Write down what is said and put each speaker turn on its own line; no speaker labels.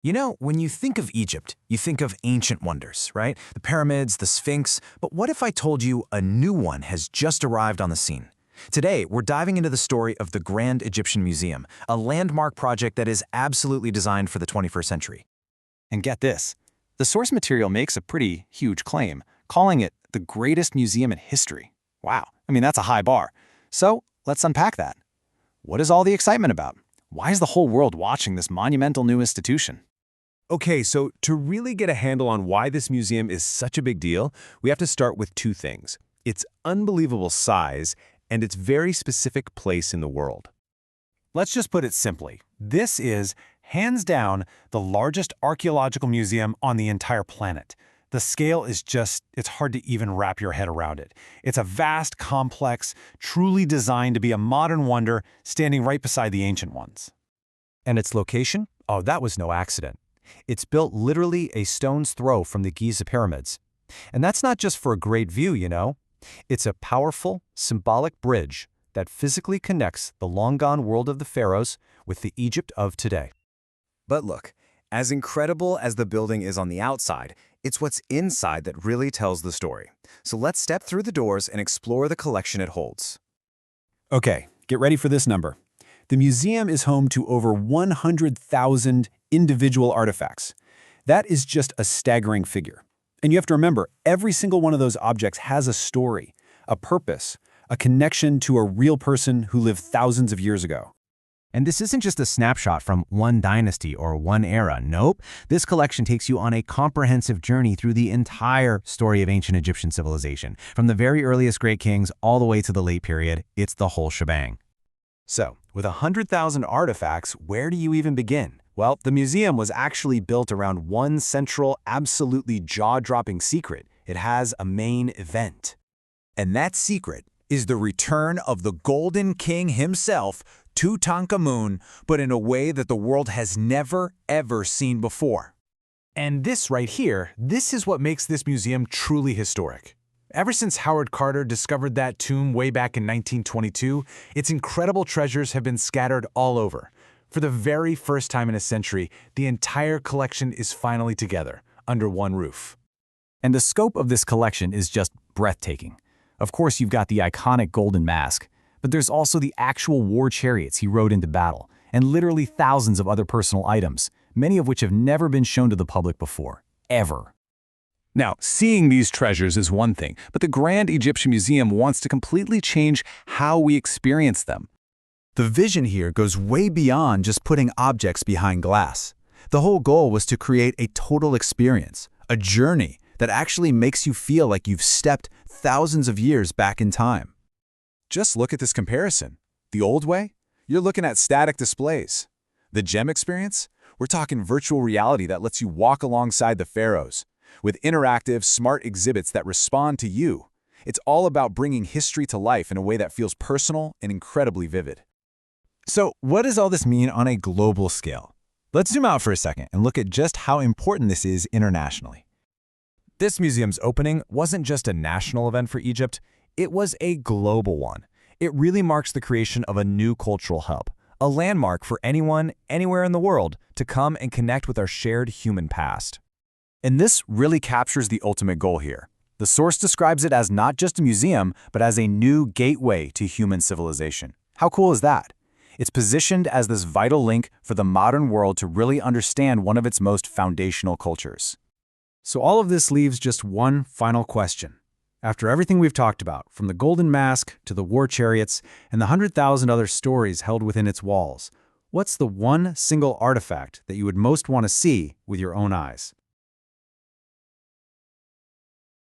You know, when you think of Egypt, you think of ancient wonders, right? The pyramids, the Sphinx. But what if I told you a new one has just arrived on the scene? Today, we're diving into the story of the Grand Egyptian Museum, a landmark project that is absolutely designed for the 21st century.
And get this, the source material makes a pretty huge claim, calling it the greatest museum in history. Wow, that's a high bar. So let's unpack that. What is all the excitement about? Why is the whole world watching this monumental new institution?
Okay, so to really get a handle on why this museum is such a big deal, we have to start with two things: its unbelievable size and its very specific place in the world.
Let's just put it simply. This is, hands down, the largest archaeological museum on the entire planet. The scale is it's hard to even wrap your head around it. It's a vast complex, truly designed to be a modern wonder, standing right beside the ancient ones.
And its location? Oh, that was no accident. It's built literally a stone's throw from the Giza pyramids. And that's not just for a great view, you know. It's a powerful, symbolic bridge that physically connects the long-gone world of the pharaohs with the Egypt of today.
But look, as incredible as the building is on the outside, it's what's inside that really tells the story. So let's step through the doors and explore the collection it holds.
Okay, get ready for this number. The museum is home to over 100,000 individual artifacts. That is just a staggering figure. And you have to remember, every single one of those objects has a story, a purpose, a connection to a real person who lived thousands of years ago.
And this isn't just a snapshot from one dynasty or one era. Nope. This collection takes you on a comprehensive journey through the entire story of ancient Egyptian civilization. From the very earliest great kings all the way to the late period, it's the whole shebang.
So, with 100,000 artifacts, where do you even begin? Well, the museum was actually built around one central, absolutely jaw-dropping secret. It has a main event.
And that secret is the return of the Golden King himself, Tutankhamun, but in a way that the world has never, ever seen before.
And this right here, this is what makes this museum truly historic. Ever since Howard Carter discovered that tomb way back in 1922, its incredible treasures have been scattered all over. For the very first time in a century, the entire collection is finally together, under one roof.
And the scope of this collection is just breathtaking. Of course, you've got the iconic golden mask, but there's also the actual war chariots he rode into battle, and literally thousands of other personal items, many of which have never been shown to the public before, ever. Now, seeing these treasures is one thing, but the Grand Egyptian Museum wants to completely change how we experience them.
The vision here goes way beyond just putting objects behind glass. The whole goal was to create a total experience, a journey that actually makes you feel like you've stepped thousands of years back in time.
Just look at this comparison. The old way? You're looking at static displays. The gem experience? We're talking virtual reality that lets you walk alongside the pharaohs, with interactive, smart exhibits that respond to you. It's all about bringing history to life in a way that feels personal and incredibly vivid.
So, what does all this mean on a global scale? Let's zoom out for a second and look at just how important this is internationally. This museum's opening wasn't just a national event for Egypt, it was a global one. It really marks the creation of a new cultural hub, a landmark for anyone, anywhere in the world to come and connect with our shared human past.
And this really captures the ultimate goal here. The source describes it as not just a museum, but as a new gateway to human civilization. How cool is that? It's positioned as this vital link for the modern world to really understand one of its most foundational cultures. So all of this leaves just one final question. After everything we've talked about, from the golden mask to the war chariots and the 100,000 other stories held within its walls, what's the one single artifact that you would most want to see with your own eyes?